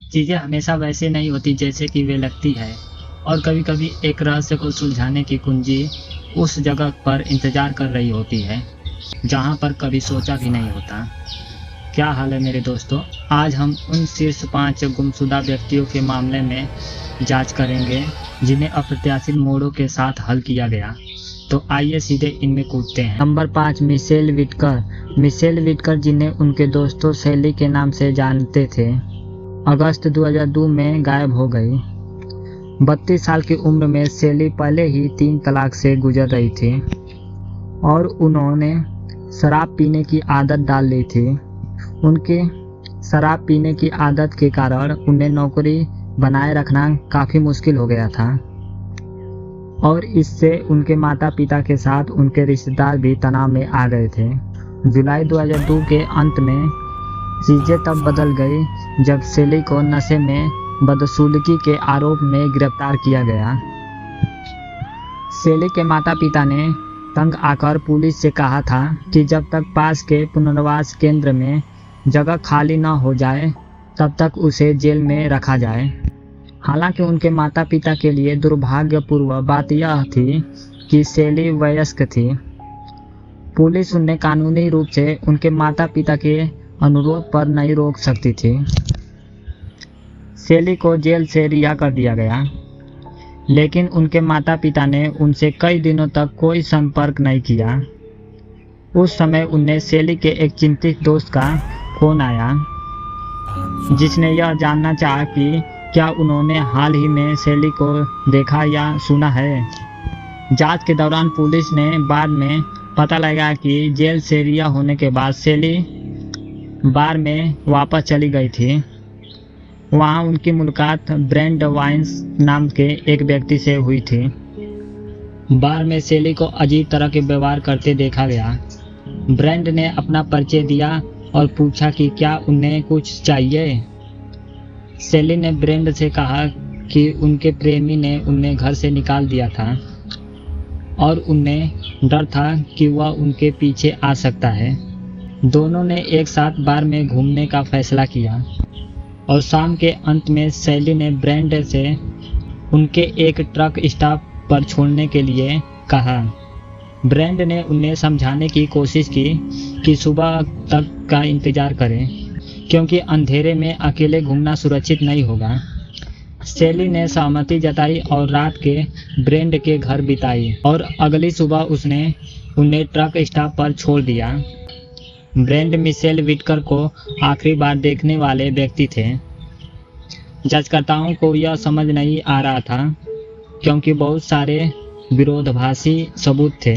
चीज़ें हमेशा वैसे नहीं होती जैसे कि वे लगती है, और कभी कभी एक रहस्य को सुलझाने की कुंजी उस जगह पर इंतजार कर रही होती है जहाँ पर कभी सोचा भी नहीं होता। क्या हाल है मेरे दोस्तों। आज हम उन शीर्ष 5 गुमशुदा व्यक्तियों के मामले में जांच करेंगे जिन्हें अप्रत्याशित मोड़ों के साथ हल किया गया। तो आइए सीधे इनमें कूदते हैं। Number 5, Michelle Whitaker. Michelle Whitaker, जिन्हें उनके दोस्तों सैली के नाम से जानते थे, अगस्त 2002 में गायब हो गई। 32 साल की उम्र में सैली पहले ही 3 तलाक से गुजर रही थी और उन्होंने शराब पीने की आदत डाल ली थी। उनके शराब पीने की आदत के कारण उन्हें नौकरी बनाए रखना काफ़ी मुश्किल हो गया था और इससे उनके माता पिता के साथ उनके रिश्तेदार भी तनाव में आ गए थे। जुलाई 2002 के अंत में चीज़ें तब बदल गई जब सैली को नशे में बदसलूकी के आरोप में गिरफ्तार किया गया। सैली के माता पिता ने तंग आकर पुलिस से कहा था कि जब तक पास के पुनर्वास केंद्र में जगह खाली न हो जाए तब तक उसे जेल में रखा जाए। हालांकि उनके माता पिता के लिए दुर्भाग्यपूर्ण बात यह थी कि सैली वयस्क थी। पुलिस उन्हें कानूनी रूप से उनके माता पिता के अनुरोध पर नहीं रोक सकती थी। सैली को जेल से रिहा कर दिया गया, लेकिन उनके माता पिता ने उनसे कई दिनों तक कोई संपर्क नहीं किया। उस समय उन्हें सैली के एक चिंतित दोस्त का फोन आया जिसने यह जानना चाहा कि क्या उन्होंने हाल ही में सैली को देखा या सुना है। जांच के दौरान पुलिस ने बाद में पता लगा कि जेल से रिहा होने के बाद सैली बार में वापस चली गई थी। वहां उनकी मुलाकात ब्रेंड वाइन्स नाम के एक व्यक्ति से हुई थी। बार में सैली को अजीब तरह के व्यवहार करते देखा गया। ब्रेंड ने अपना परिचय दिया और पूछा कि क्या उन्हें कुछ चाहिए। सैली ने ब्रेंड से कहा कि उनके प्रेमी ने उन्हें घर से निकाल दिया था और उन्हें डर था कि वह उनके पीछे आ सकता है। दोनों ने एक साथ बार में घूमने का फैसला किया और शाम के अंत में सैली ने ब्रेंड से उनके एक ट्रक स्टॉप पर छोड़ने के लिए कहा। ब्रेंड ने उन्हें समझाने की कोशिश की कि सुबह तक का इंतजार करें क्योंकि अंधेरे में अकेले घूमना सुरक्षित नहीं होगा। सैली ने सहमति जताई और रात के ब्रेंड के घर बिताई और अगली सुबह उसने उन्हें ट्रक स्टॉप पर छोड़ दिया। ब्रेंड मिशेल व्हिटकर को आखिरी बार देखने वाले व्यक्ति थे। जांचकर्ताओं को यह समझ नहीं आ रहा था क्योंकि बहुत सारे विरोधाभासी सबूत थे।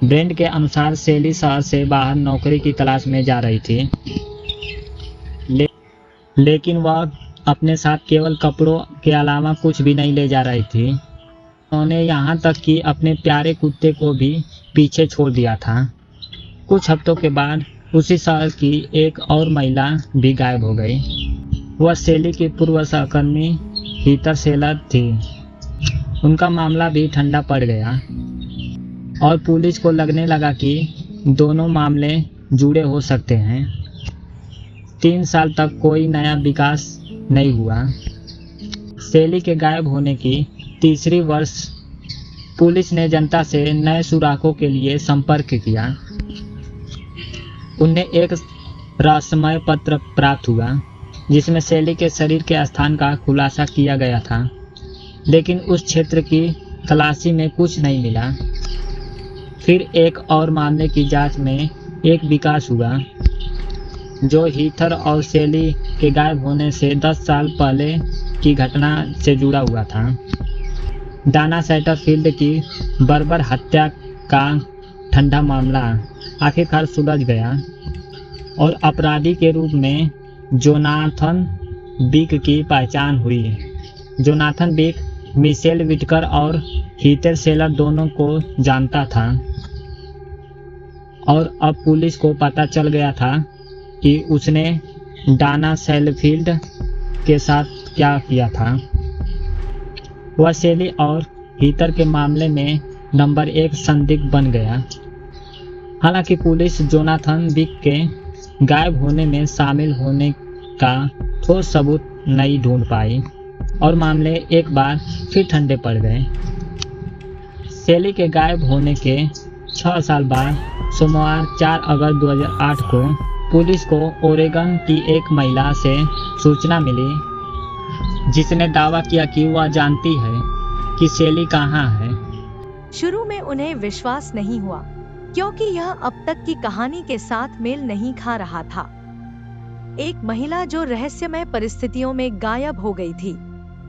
ब्रेंड के अनुसार सैली शहर से बाहर नौकरी की तलाश में जा रही थी, लेकिन वह अपने साथ केवल कपड़ों के अलावा कुछ भी नहीं ले जा रही थी। उन्होंने यहाँ तक कि अपने प्यारे कुत्ते को भी पीछे छोड़ दिया था। कुछ हफ्तों के बाद उसी शहर की एक और महिला भी गायब हो गई। वह सैली की पूर्व सहकर्मी हीथर सेलर थी। उनका मामला भी ठंडा पड़ गया और पुलिस को लगने लगा कि दोनों मामले जुड़े हो सकते हैं। 3 साल तक कोई नया विकास नहीं हुआ। सैली के गायब होने की तीसरी वर्ष पुलिस ने जनता से नए सुरागों के लिए संपर्क किया। उन्हें एक रहस्यमय पत्र प्राप्त हुआ जिसमें सैली के शरीर के स्थान का खुलासा किया गया था, लेकिन उस क्षेत्र की तलाशी में कुछ नहीं मिला। फिर एक और मामले की जांच में एक विकास हुआ जो हीथर और सैली के गायब होने से 10 साल पहले की घटना से जुड़ा हुआ था। डाना सैटरफील्ड की बर्बर हत्या का ठंडा मामला आखिरकार सुलझ गया और अपराधी के रूप में जोनाथन बिक की पहचान हुई। जोनाथन बिक मिशेल व्हिटकर और हीथर सेलर दोनों को जानता था और अब पुलिस को पता चल गया था कि उसने डाना सैटरफील्ड के साथ क्या किया था। वह सैली और हीथर के मामले में नंबर 1 संदिग्ध बन गया। हालांकि पुलिस जोनाथन बिक के गायब होने में शामिल होने का ठोस सबूत नहीं ढूंढ पाई और मामले एक बार फिर ठंडे पड़ गए। शैली के गायब होने के 6 साल बाद सोमवार 4 अगस्त 2008 को पुलिस को ओरेगन की एक महिला से सूचना मिली जिसने दावा किया कि वह जानती है कि शैली कहाँ है। शुरू में उन्हें विश्वास नहीं हुआ क्योंकि यह अब तक की कहानी के साथ मेल नहीं खा रहा था। एक महिला जो रहस्यमय परिस्थितियों में गायब हो गई थी,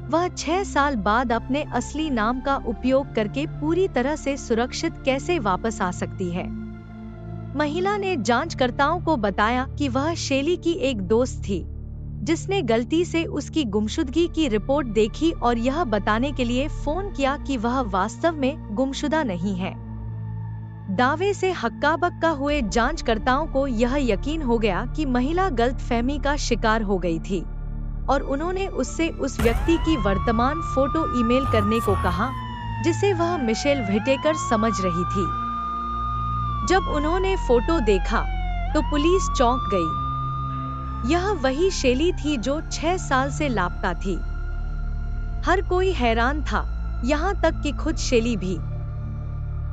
वह 6 साल बाद अपने असली नाम का उपयोग करके पूरी तरह से सुरक्षित कैसे वापस आ सकती है। महिला ने जांचकर्ताओं को बताया कि वह शैली की एक दोस्त थी जिसने गलती से उसकी गुमशुदगी की रिपोर्ट देखी और यह बताने के लिए फोन किया कि वह वास्तव में गुमशुदा नहीं है। दावे से हक्का-बक्का हुए जांचकर्ताओं को यह यकीन हो गया कि महिला गलतफहमी का शिकार हो गई थी और उन्होंने उससे उस व्यक्ति की वर्तमान फोटो ईमेल करने को कहा जिसे वह मिशेल व्हिटेकर समझ रही थी। जब उन्होंने फोटो देखा तो पुलिस चौंक गई। यह वही शैली थी जो 6 साल से लापता थी। हर कोई हैरान था, यहाँ तक कि खुद शैली भी।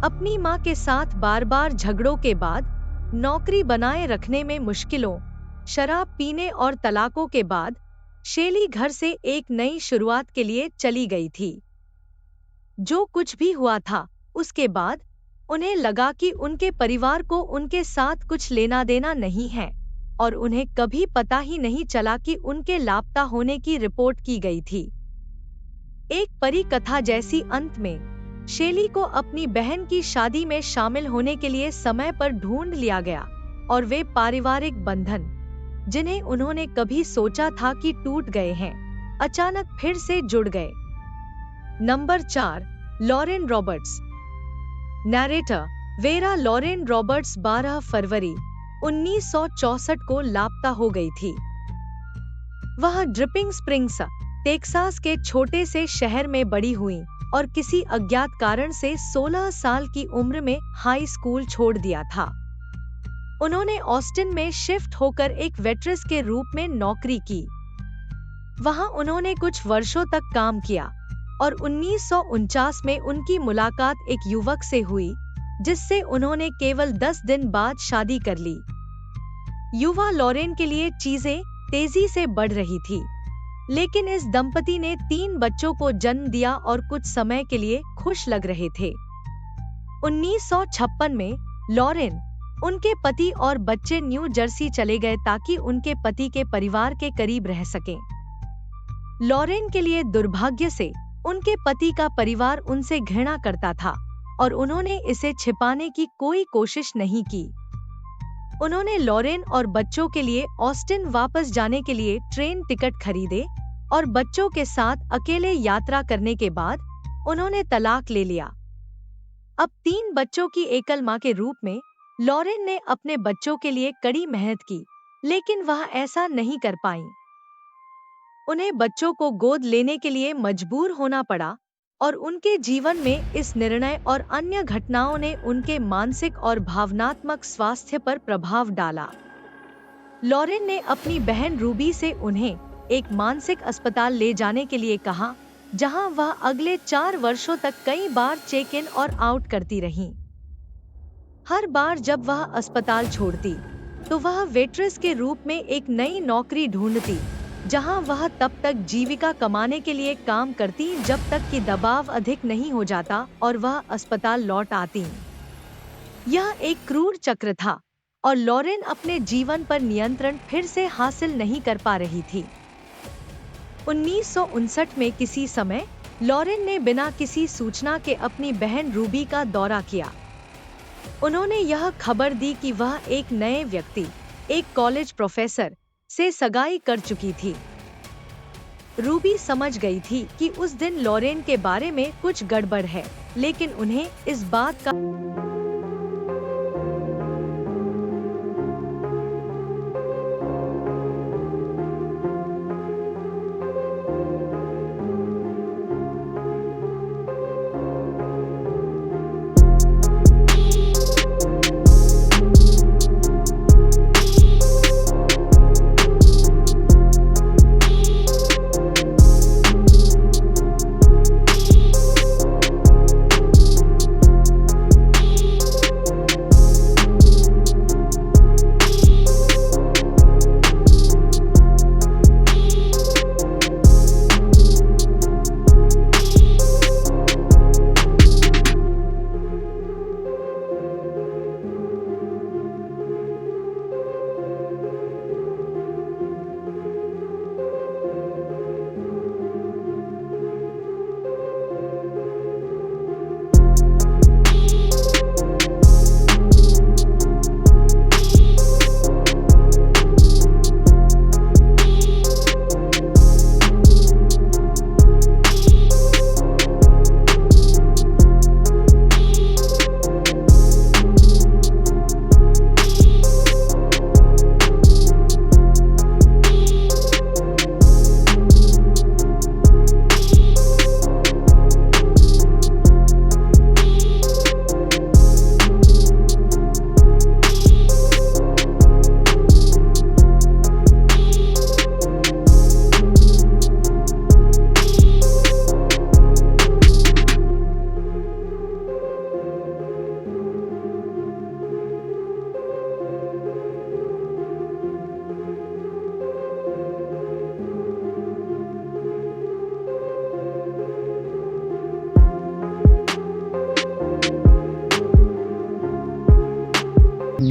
अपनी मां के साथ बार-बार झगड़ों के बाद, नौकरी बनाए रखने में मुश्किलों, शराब पीने और तलाकों के बाद शैली घर से एक नई शुरुआत के लिए चली गई थी। जो कुछ भी हुआ था, उसके बाद उन्हें लगा कि उनके परिवार को उनके साथ कुछ लेना देना नहीं है और उन्हें कभी पता ही नहीं चला कि उनके लापता होने की रिपोर्ट की गई थी। एक परी कथा जैसी अंत में शैली को अपनी बहन की शादी में शामिल होने के लिए समय पर ढूंढ लिया गया और वे पारिवारिक बंधन, जिन्हें उन्होंने कभी सोचा था कि टूट गए हैं, अचानक फिर से जुड़ गए। Number 4, Lauren Roberts. नैरेटर वेरा लॉरेन रॉबर्ट्स 12 फरवरी 1964 को लापता हो गई थी। वह ड्रिपिंग स्प्रिंग्स, टेक्सास के छोटे से शहर में बड़ी हुई और किसी अज्ञात कारण से 16 साल की उम्र में हाई स्कूल छोड़ दिया था। उन्होंने ऑस्टिन में शिफ्ट होकर एक वेट्रेस के रूप में नौकरी की। वहां उन्होंने कुछ वर्षों तक काम किया और 1949 में उनकी मुलाकात एक युवक से हुई जिससे उन्होंने केवल 10 दिन बाद शादी कर ली। युवा लॉरेन के लिए चीजें तेजी से बढ़ रही थी, लेकिन इस दंपति ने 3 बच्चों को जन्म दिया और कुछ समय के लिए खुश लग रहे थे। 1956 में लॉरेन, उनके पति और बच्चे न्यू जर्सी चले गए ताकि उनके पति के परिवार के करीब रह सकें। लॉरेन के लिए दुर्भाग्य से उनके पति का परिवार उनसे घृणा करता था और उन्होंने इसे छिपाने की कोई कोशिश नहीं की। उन्होंने लॉरेन और बच्चों के लिए ऑस्टिन वापस जाने के लिए ट्रेन टिकट खरीदे और बच्चों के साथ अकेले यात्रा करने के बाद उन्होंने तलाक ले लिया। अब 3 बच्चों की एकल मां के रूप में लॉरेन ने अपने बच्चों के लिए कड़ी मेहनत की, लेकिन वह ऐसा नहीं कर पाईं। उन्हें बच्चों को गोद लेने के लिए मजबूर होना पड़ा और उनके जीवन में इस निर्णय और अन्य घटनाओं ने उनके मानसिक और भावनात्मक स्वास्थ्य पर प्रभाव डाला। लॉरेन ने अपनी बहन रूबी से उन्हें एक मानसिक अस्पताल ले जाने के लिए कहा, जहां वह अगले 4 वर्षों तक कई बार चेक इन और आउट करती रहीं। हर बार जब वह अस्पताल छोड़ती, तो वह वेट्रेस के रूप में एक नई नौकरी ढूंढती, जहां वह तब तक जीविका कमाने के लिए काम करती जब तक कि दबाव अधिक नहीं हो जाता और वह अस्पताल लौट आती। यह एक क्रूर चक्र था और लॉरेन अपने जीवन पर नियंत्रण फिर से हासिल नहीं कर पा रही थी। 1959 में किसी समय लॉरेन ने बिना किसी सूचना के अपनी बहन रूबी का दौरा किया। उन्होंने यह खबर दी कि वह एक नए व्यक्ति, एक कॉलेज प्रोफेसर से सगाई कर चुकी थी। रूबी समझ गई थी कि उस दिन लॉरेन के बारे में कुछ गड़बड़ है, लेकिन उन्हें इस बात का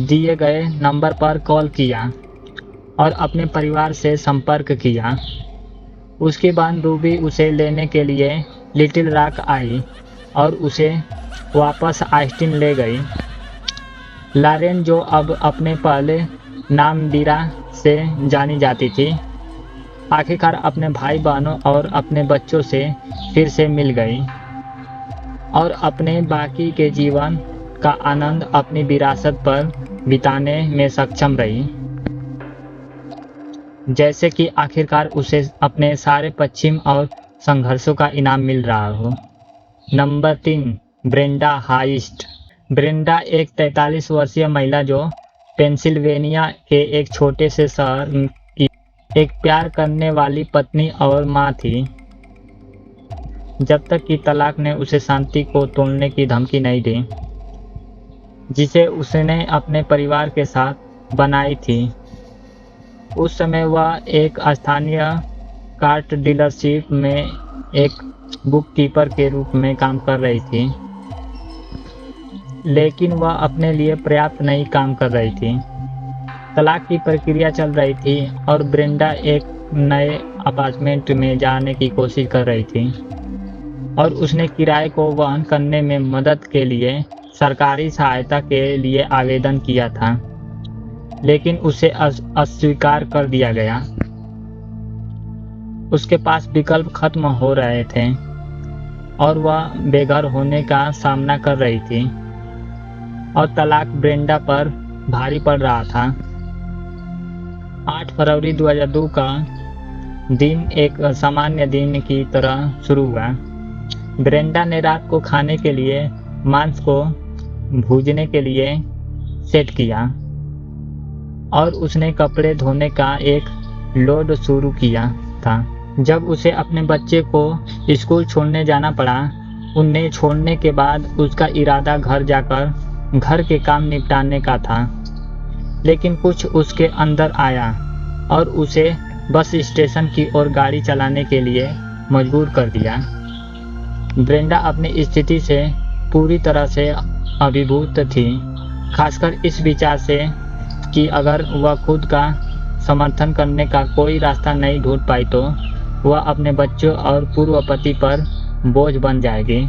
दिए गए नंबर पर कॉल किया और अपने परिवार से संपर्क किया। उसके बाद रूबी उसे लेने के लिए लिटिल रॉक आई और उसे वापस ऑस्टिन ले गई। लॉरेन, जो अब अपने पहले नाम डीरा से जानी जाती थी, आखिरकार अपने भाई बहनों और अपने बच्चों से फिर से मिल गई और अपने बाकी के जीवन का आनंद अपनी विरासत पर बिताने में सक्षम रही, जैसे कि आखिरकार उसे अपने सारे पश्चिम और संघर्षों का इनाम मिल रहा हो। Number 3, Brenda heist. ब्रेंडा एक 43 वर्षीय महिला जो पेंसिल्वेनिया के एक छोटे से शहर की एक प्यार करने वाली पत्नी और मां थी, जब तक कि तलाक ने उसे शांति को तोड़ने की धमकी नहीं दी जिसे उसने अपने परिवार के साथ बनाई थी। उस समय वह एक स्थानीय कार डीलरशिप में एक बुक कीपर के रूप में काम कर रही थी, लेकिन वह अपने लिए पर्याप्त नहीं काम कर रही थी। तलाक की प्रक्रिया चल रही थी और ब्रेंडा एक नए अपार्टमेंट में जाने की कोशिश कर रही थी और उसने किराए को वहन करने में मदद के लिए सरकारी सहायता के लिए आवेदन किया था, लेकिन उसे अस्वीकार कर दिया गया। उसके पास विकल्प खत्म हो रहे थे और वह बेघर होने का सामना कर रही थी और तलाक ब्रेंडा पर भारी पड़ रहा था। 8 फरवरी 2002 का दिन एक सामान्य दिन की तरह शुरू हुआ। ब्रेंडा ने रात को खाने के लिए मांस को भूनने के लिए सेट किया और उसने कपड़े धोने का एक लोड शुरू किया था। जब उसे अपने बच्चे को स्कूल छोड़ने जाना पड़ा, उन्हें छोड़ने के बाद उसका इरादा घर जाकर घर के काम निपटाने का था, लेकिन कुछ उसके अंदर आया और उसे बस स्टेशन की ओर गाड़ी चलाने के लिए मजबूर कर दिया। ब्रेंडा अपनी स्थिति से पूरी तरह से अभिभूत थी, खासकर इस विचार से कि अगर वह खुद का समर्थन करने का कोई रास्ता नहीं ढूंढ पाई तो वह अपने बच्चों और पूर्व पति पर बोझ बन जाएगी।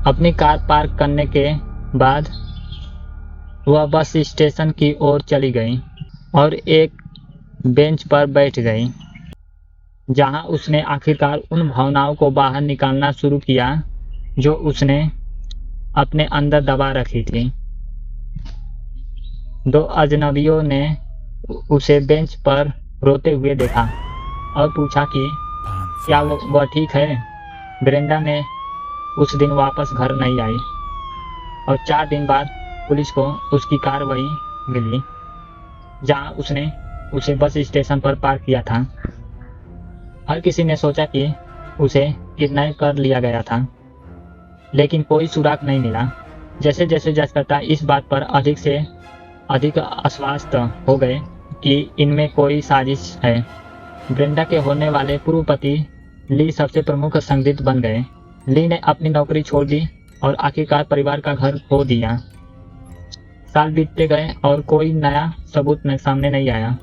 अपनी कार पार्क करने के बाद वह बस स्टेशन की ओर चली गई और एक बेंच पर बैठ गई, जहां उसने आखिरकार उन भावनाओं को बाहर निकालना शुरू किया जो उसने अपने अंदर दबा रखी थी। 2 अजनबियों ने उसे बेंच पर रोते हुए देखा और पूछा कि क्या वह ठीक है। ब्रेंडा ने उस दिन वापस घर नहीं आई और 4 दिन बाद पुलिस को उसकी कार वहीं मिली जहां उसने उसे बस स्टेशन पर पार्क किया था। हर किसी ने सोचा कि उसे किडनैप कर लिया गया था, लेकिन कोई सुराग नहीं मिला। जैसे जैसे जांचकर्ता इस बात पर अधिक से अधिक आश्वस्त हो गए कि इनमें कोई साजिश है, ब्रेंडा के होने वाले पूर्व पति ली सबसे प्रमुख संदिग्ध बन गए। ली ने अपनी नौकरी छोड़ दी और आखिरकार परिवार का घर खो दिया। साल बीतते गए और कोई नया सबूत सामने नहीं आया।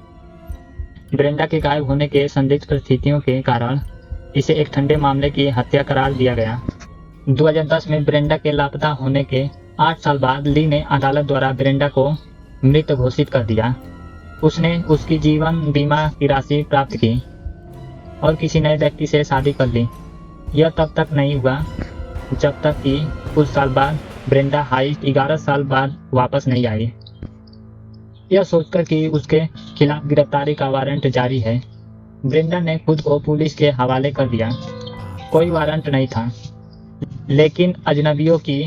ब्रेंडा के गायब होने के संदिग्ध परिस्थितियों के कारण इसे एक ठंडे मामले की हत्या करार दिया गया। 2010 में ब्रेंडा के लापता होने के 8 साल बाद ली ने अदालत द्वारा ब्रेंडा को मृत घोषित कर दिया। उसने उसकी जीवन बीमा की राशि प्राप्त की और किसी नए व्यक्ति से शादी कर ली। यह तब तक नहीं हुआ जब तक कि कुछ साल बाद ब्रेंडा हाइस्ट 11 साल बाद वापस नहीं आई। यह सोचकर कि उसके खिलाफ गिरफ्तारी का वारंट जारी है, ब्रेंडा ने खुद को पुलिस के हवाले कर दिया। कोई वारंट नहीं था, लेकिन अजनबियों की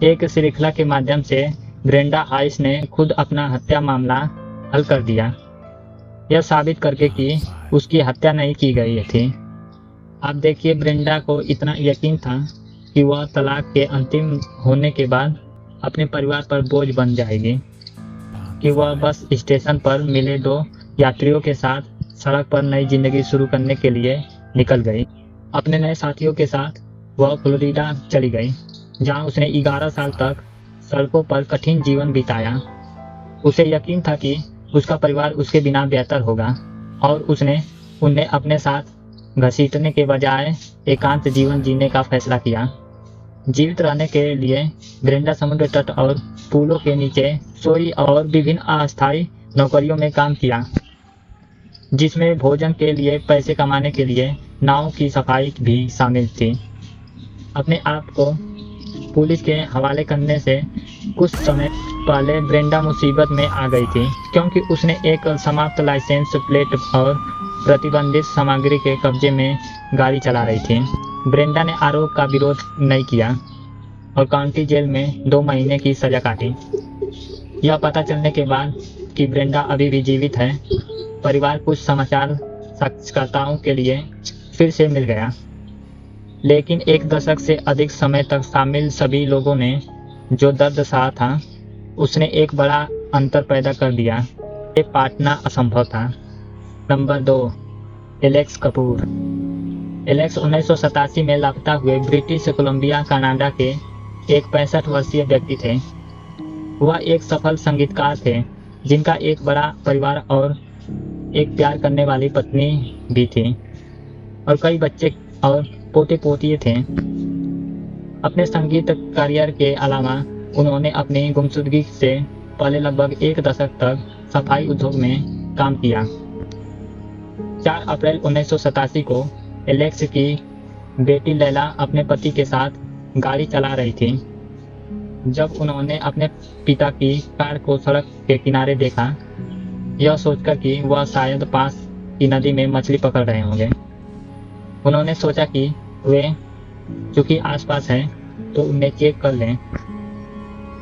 एक श्रृंखला के माध्यम से ब्रेंडा हाइस ने खुद अपना हत्या मामला हल कर दिया, यह साबित करके कि उसकी हत्या नहीं की गई थी। आप देखिए, ब्रेंडा को इतना यकीन था कि वह तलाक के अंतिम होने के बाद अपने परिवार पर बोझ बन जाएगी कि वह बस स्टेशन पर मिले 2 यात्रियों के साथ सड़क पर नई जिंदगी शुरू करने के लिए निकल गई। अपने नए साथियों के साथ वह फ्लोरिडा चली गई, जहां उसने 11 साल तक सड़कों पर कठिन जीवन बिताया उसे यकीन था कि उसका परिवार उसके बिना बेहतर होगा और उसने उन्हें अपने साथ घसीटने के बजाय एकांत जीवन जीने का फैसला किया। जीवित रहने के लिए ब्रेंडा समुद्र तट और पुलों के नीचे सोई और विभिन्न अस्थायी नौकरियों में काम किया, जिसमें भोजन के लिए पैसे कमाने के लिए नाव की सफाई भी शामिल थी। अपने आप को पुलिस के हवाले करने से कुछ समय पहले ब्रेंडा मुसीबत में आ गई थी, क्योंकि उसने एक समाप्त लाइसेंस प्लेट और प्रतिबंधित सामग्री के कब्जे में गाड़ी चला रही थी। ब्रेंडा ने आरोप का विरोध नहीं किया और काउंटी जेल में 2 महीने की सजा काटी। यह पता चलने के बाद कि ब्रेंडा अभी भी जीवित है, परिवार कुछ समाचार साक्षात्कारों के लिए फिर से मिल गया, लेकिन 1 दशक से अधिक समय तक शामिल सभी लोगों ने जो दर्द सहा था, उसने एक बड़ा अंतर पैदा कर दिया। ये पाटना असंभव था। Number 2, Alex Kapoor. एलेक्स 1987 में लापता हुए ब्रिटिश कोलंबिया कनाडा के एक 65 वर्षीय व्यक्ति थे। वह एक सफल संगीतकार थे, जिनका एक बड़ा परिवार और एक प्यार करने वाली पत्नी भी थी और कई बच्चे और पोते पोतिए थे। अपने संगीत करियर के अलावा उन्होंने अपनी गुमशुदगी से पहले लगभग 1 दशक तक सफाई उद्योग में काम किया। 4 अप्रैल 1987 को एलेक्स की बेटी लैला अपने पति के साथ गाड़ी चला रही थी जब उन्होंने अपने पिता की कार को सड़क के किनारे देखा, यह सोचकर कि वह शायद पास की नदी में मछली पकड़ रहे होंगे। उन्होंने सोचा कि वे चूंकि आसपास हैं तो उन्हें चेक कर लें।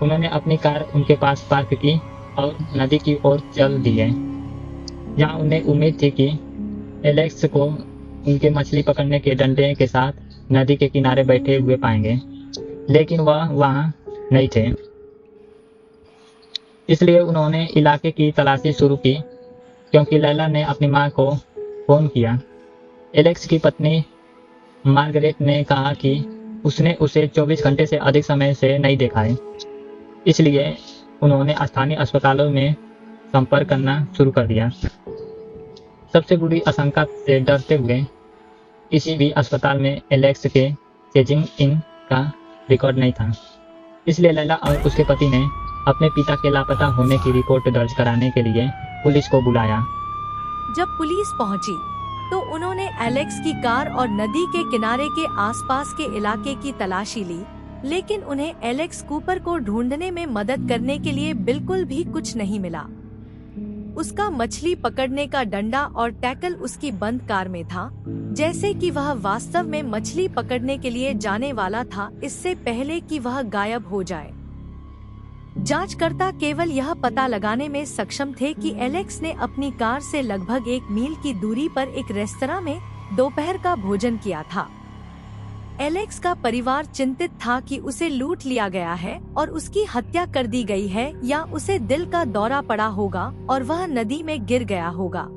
उन्होंने अपनी कार उनके पास पार्क की और नदी की ओर चल दिए, जहां उन्हें उम्मीद थी कि एलेक्स को उनके मछली पकड़ने के डंडे के साथ नदी के किनारे बैठे हुए पाएंगे, लेकिन वह वहां नहीं थे। इसलिए उन्होंने इलाके की तलाशी शुरू की, क्योंकि लैला ने अपनी मां को फोन किया। एलेक्स की पत्नी मार्गरेट ने कहा कि उसने उसे 24 घंटे से अधिक समय से नहीं देखा है, इसलिए उन्होंने स्थानीय अस्पतालों में संपर्क करना शुरू कर दिया। सबसे बुरी आशंका से डरते हुए किसी भी अस्पताल में एलेक्स के चेजिंग इन का रिकॉर्ड नहीं था, इसलिए लैला और उसके पति ने अपने पिता के लापता होने की रिपोर्ट दर्ज कराने के लिए पुलिस को बुलाया। जब पुलिस पहुंची तो उन्होंने एलेक्स की कार और नदी के किनारे के आसपास के इलाके की तलाशी ली, लेकिन उन्हें एलेक्स कूपर को ढूंढने में मदद करने के लिए बिल्कुल भी कुछ नहीं मिला। उसका मछली पकड़ने का डंडा और टैकल उसकी बंद कार में था, जैसे कि वह वास्तव में मछली पकड़ने के लिए जाने वाला था इससे पहले कि वह गायब हो जाए। जांचकर्ता केवल यह पता लगाने में सक्षम थे कि एलेक्स ने अपनी कार से लगभग 1 मील की दूरी पर एक रेस्तरां में दोपहर का भोजन किया था। एलेक्स का परिवार चिंतित था कि उसे लूट लिया गया है और उसकी हत्या कर दी गई है, या उसे दिल का दौरा पड़ा होगा और वह नदी में गिर गया होगा,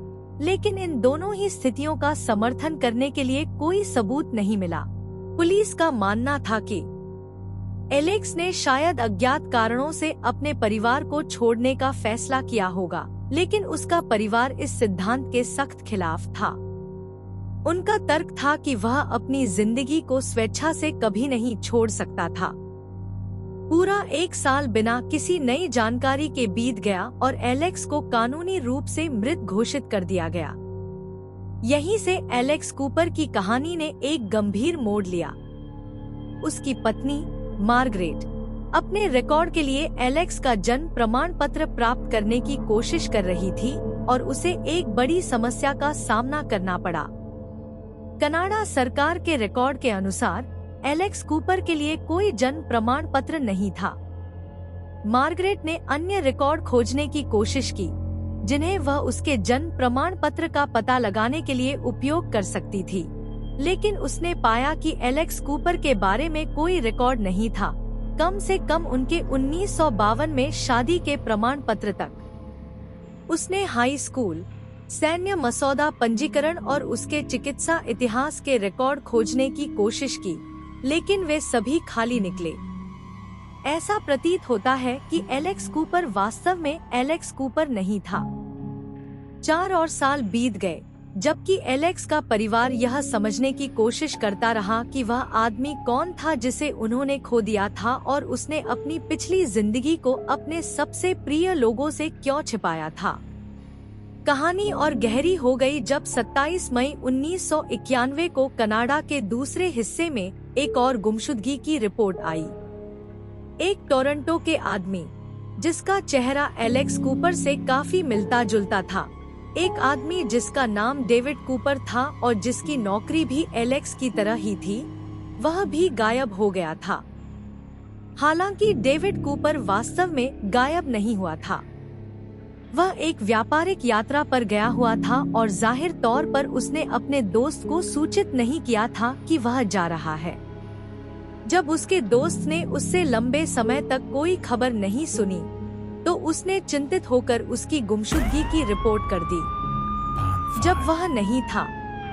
लेकिन इन दोनों ही स्थितियों का समर्थन करने के लिए कोई सबूत नहीं मिला। पुलिस का मानना था कि एलेक्स ने शायद अज्ञात कारणों से अपने परिवार को छोड़ने का फैसला किया होगा, लेकिन उसका परिवार इस सिद्धांत के सख्त खिलाफ था। उनका तर्क था कि वह अपनी जिंदगी को स्वेच्छा से कभी नहीं छोड़ सकता था। पूरा 1 साल बिना किसी नई जानकारी के बीत गया और एलेक्स को कानूनी रूप से मृत घोषित कर दिया गया। यहीं से एलेक्स कूपर की कहानी ने एक गंभीर मोड़ लिया। उसकी पत्नी मार्गरेट अपने रिकॉर्ड के लिए एलेक्स का जन्म प्रमाण पत्र प्राप्त करने की कोशिश कर रही थी और उसे एक बड़ी समस्या का सामना करना पड़ा। कनाडा सरकार के रिकॉर्ड के अनुसार एलेक्स कूपर के लिए कोई जन्म प्रमाण पत्र नहीं था। मार्गरेट ने अन्य रिकॉर्ड खोजने की कोशिश की, जिन्हें वह उसके जन्म प्रमाण पत्र का पता लगाने के लिए उपयोग कर सकती थी, लेकिन उसने पाया कि एलेक्स कूपर के बारे में कोई रिकॉर्ड नहीं था, कम से कम उनके 1952 में शादी के प्रमाण पत्र तक। उसने हाई स्कूल, सैन्य मसौदा पंजीकरण और उसके चिकित्सा इतिहास के रिकॉर्ड खोजने की कोशिश की, लेकिन वे सभी खाली निकले। ऐसा प्रतीत होता है कि एलेक्स कूपर वास्तव में एलेक्स कूपर नहीं था। 4 और साल बीत गए, जबकि एलेक्स का परिवार यह समझने की कोशिश करता रहा कि वह आदमी कौन था जिसे उन्होंने खो दिया था और उसने अपनी पिछली जिंदगी को अपने सबसे प्रिय लोगों से क्यों छिपाया था। कहानी और गहरी हो गई जब 27 मई 1991 को कनाडा के दूसरे हिस्से में एक और गुमशुदगी की रिपोर्ट आई। एक टोरंटो के आदमी, जिसका चेहरा एलेक्स कूपर से काफी मिलता जुलता था, एक आदमी जिसका नाम डेविड कूपर था और जिसकी नौकरी भी एलेक्स की तरह ही थी, वह भी गायब हो गया था। हालांकि डेविड कूपर वास्तव में गायब नहीं हुआ था। वह एक व्यापारिक यात्रा पर गया हुआ था और जाहिर तौर पर उसने अपने दोस्त को सूचित नहीं किया था कि वह जा रहा है। जब उसके दोस्त ने उससे लंबे समय तक कोई खबर नहीं सुनी, तो उसने चिंतित होकर उसकी गुमशुदगी की रिपोर्ट कर दी। जब वह नहीं था,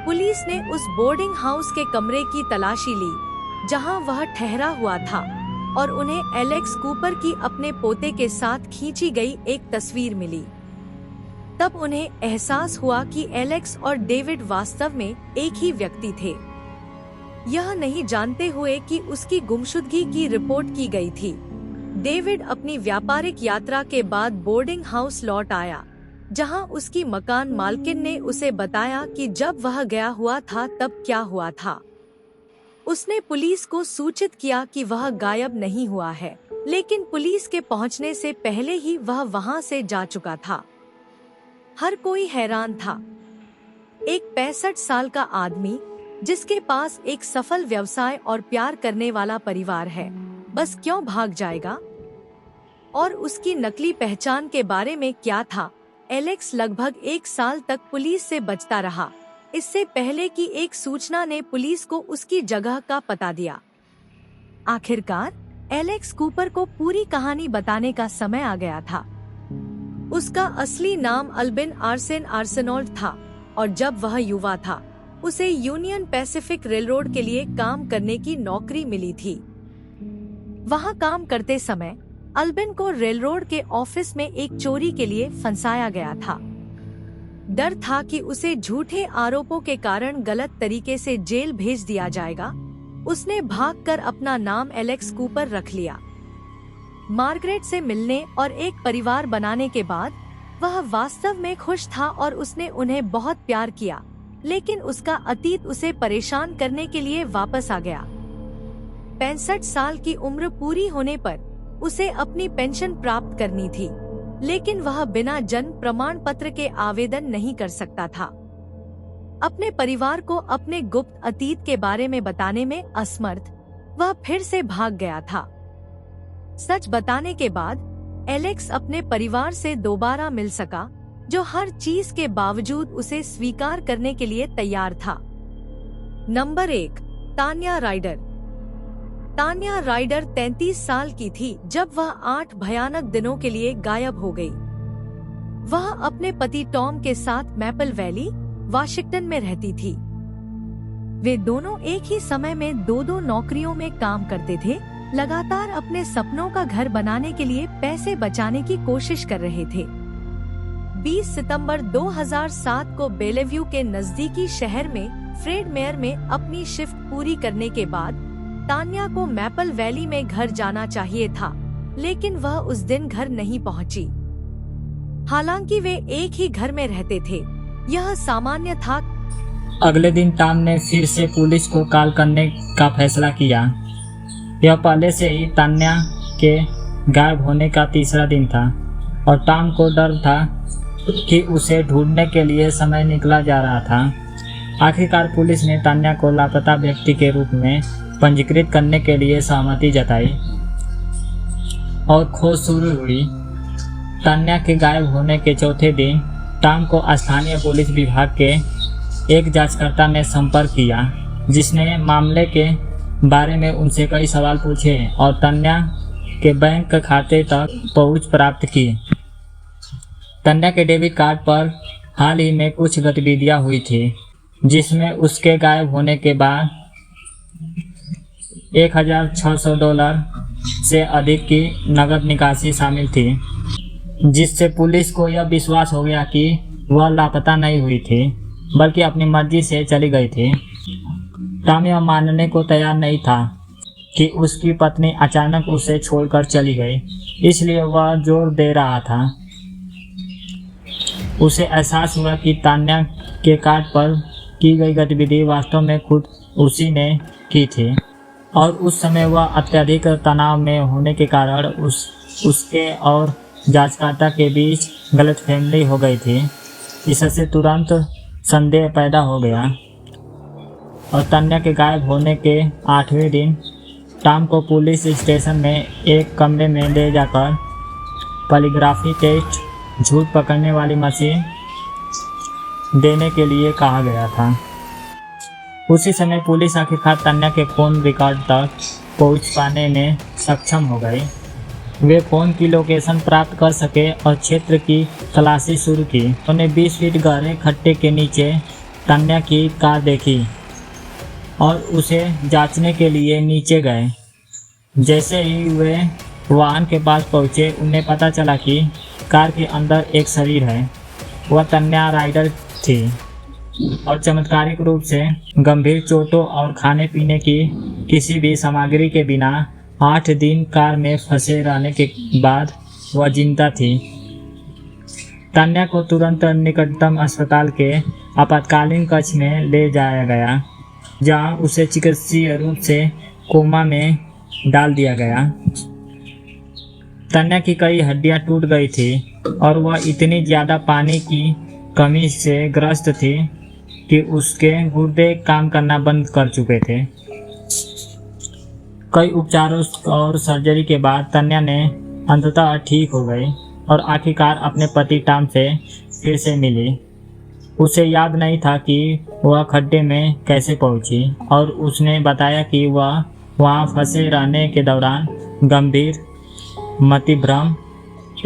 पुलिस ने उस बोर्डिंग हाउस के कमरे की तलाशी ली जहां वह ठहरा हुआ था और उन्हें एलेक्स कूपर की अपने पोते के साथ खींची गई एक तस्वीर मिली। तब उन्हें एहसास हुआ कि एलेक्स और डेविड वास्तव में एक ही व्यक्ति थे, यह नहीं जानते हुए कि उसकी गुमशुदगी की रिपोर्ट की गई थी। डेविड अपनी व्यापारिक यात्रा के बाद बोर्डिंग हाउस लौट आया, जहां उसकी मकान मालकिन ने उसे बताया कि जब वह गया हुआ था तब क्या हुआ था। उसने पुलिस को सूचित किया कि वह गायब नहीं हुआ है, लेकिन पुलिस के पहुंचने से पहले ही वह वहां से जा चुका था। हर कोई हैरान था। एक 65 साल का आदमी, जिसके पास एक सफल व्यवसाय और प्यार करने वाला परिवार है, बस क्यों भाग जाएगा? और उसकी नकली पहचान के बारे में क्या था? एलेक्स लगभग 1 साल तक पुलिस से बचता रहा, इससे पहले कि एक सूचना ने पुलिस को उसकी जगह का पता दिया। आखिरकार एलेक्स कूपर को पूरी कहानी बताने का समय आ गया था। उसका असली नाम अल्बिन आर्सेन आर्सेनॉल्ड था और जब वह युवा था, उसे यूनियन पैसिफिक रेलरोड के लिए काम करने की नौकरी मिली थी। वहां काम करते समय अल्बिन को रेलरोड के ऑफिस में एक चोरी के लिए फंसाया गया था। डर था कि उसे झूठे आरोपों के कारण गलत तरीके से जेल भेज दिया जाएगा। उसने भागकर अपना नाम एलेक्स कूपर रख लिया। मार्गरेट से मिलने और एक परिवार बनाने के बाद वह वास्तव में खुश था और उसने उन्हें बहुत प्यार किया, लेकिन उसका अतीत उसे परेशान करने के लिए वापस आ गया। 65 साल की उम्र पूरी होने पर उसे अपनी पेंशन प्राप्त करनी थी, लेकिन वह बिना जन्म प्रमाण पत्र के आवेदन नहीं कर सकता था। अपने परिवार को अपने गुप्त अतीत के बारे में बताने में असमर्थ, वह फिर से भाग गया था। सच बताने के बाद एलेक्स अपने परिवार से दोबारा मिल सका, जो हर चीज के बावजूद उसे स्वीकार करने के लिए तैयार था। Number 1, Tanya Rider. Tanya Rider 33 साल की थी जब वह 8 भयानक दिनों के लिए गायब हो गई। वह अपने पति टॉम के साथ मैपल वैली, वाशिंगटन में रहती थी। वे दोनों एक ही समय में 2-2 नौकरियों में काम करते थे, लगातार अपने सपनों का घर बनाने के लिए पैसे बचाने की कोशिश कर रहे थे। 20 सितंबर 2007 को बेलेव्यू के नजदीकी शहर में फ्रेड मेयर में अपनी शिफ्ट पूरी करने के बाद तान्या को मैपल वैली में घर जाना चाहिए था, लेकिन वह उस दिन घर नहीं पहुंची। हालांकि वे एक ही घर में रहते थे, यह सामान्य था। अगले दिन टॉम ने फिर से पुलिस को कॉल करने का फैसला किया। यह पहले से ही तान्या के गायब होने का तीसरा दिन था और टॉम को डर था कि उसे ढूंढने के लिए समय निकला जा रहा था। आखिरकार पुलिस ने तान्या को लापता व्यक्ति के रूप में पंजीकृत करने के लिए सहमति जताई और खोज शुरू हुई। तान्या के गायब होने के चौथे दिन टॉम को स्थानीय पुलिस विभाग के एक जांचकर्ता ने संपर्क किया, जिसने मामले के बारे में उनसे कई सवाल पूछे और तान्या के बैंक खाते तक पहुंच प्राप्त की। तान्या के डेबिट कार्ड पर हाल ही में कुछ गतिविधियां हुई थी, जिसमें उसके गायब होने के बाद $1,600 से अधिक की नकद निकासी शामिल थी, जिससे पुलिस को यह विश्वास हो गया कि वह लापता नहीं हुई थी बल्कि अपनी मर्जी से चली गई थी। टॉम यह मानने को तैयार नहीं था कि उसकी पत्नी अचानक उसे छोड़कर चली गई, इसलिए वह जोर दे रहा था। उसे एहसास हुआ कि तान्या के कार्ड पर की गई गतिविधि वास्तव में खुद उसी ने की थी और उस समय वह अत्यधिक तनाव में होने के कारण उसके और जांचकर्ता के बीच गलतफहमी हो गई थी। इससे तुरंत संदेह पैदा हो गया और तान्या के गायब होने के 8वें दिन टॉम को पुलिस स्टेशन में एक कमरे में ले जाकर पॉलीग्राफी टेस्ट, झूठ पकड़ने वाली मशीन देने के लिए कहा गया था। उसी समय पुलिस आखिरकार तान्या के फ़ोन रिकॉर्ड तक पहुंच पाने में सक्षम हो गई। वे फ़ोन की लोकेशन प्राप्त कर सके और क्षेत्र की तलाशी शुरू की। उन्होंने 20 फीट गहरे खड्डे के नीचे तान्या की कार देखी और उसे जांचने के लिए नीचे गए। जैसे ही वे वाहन के पास पहुंचे, उन्हें पता चला कि कार के अंदर एक शरीर है। वह तान्या राइडर थी और चमत्कारिक रूप से गंभीर चोटों और खाने पीने की किसी भी सामग्री के बिना 8 दिन कार में फंसे रहने के बाद वह जिंदा थी। तान्या को तुरंत निकटतम अस्पताल के आपातकालीन कक्ष में ले जाया गया, जहां उसे चिकित्सीय रूप से कोमा में डाल दिया गया। तान्या की कई हड्डियां टूट गई थी और वह इतनी ज़्यादा पानी की कमी से ग्रस्त थी कि उसके गुर्दे काम करना बंद कर चुके थे। कई उपचारों और सर्जरी के बाद तान्या ने अंततः ठीक हो गई और आखिरकार अपने पति टॉम से फिर से मिली। उसे याद नहीं था कि वह खड्डे में कैसे पहुंची और उसने बताया कि वह वहां फंसे रहने के दौरान गंभीर मतिभ्रम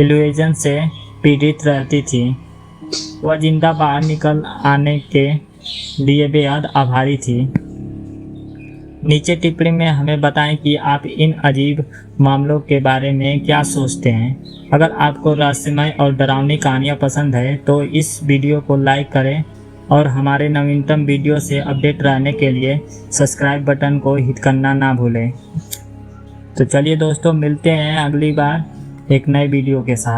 इल्यूजन से पीड़ित रहती थी। वह जिंदा बाहर निकल आने के लिए बेहद आभारी थी। नीचे टिप्पणी में हमें बताएं कि आप इन अजीब मामलों के बारे में क्या सोचते हैं। अगर आपको रहस्यमय और डरावनी कहानियाँ पसंद है तो इस वीडियो को लाइक करें और हमारे नवीनतम वीडियो से अपडेट रहने के लिए सब्सक्राइब बटन को हिट करना ना भूलें। तो चलिए दोस्तों, मिलते हैं अगली बार एक नए वीडियो के साथ।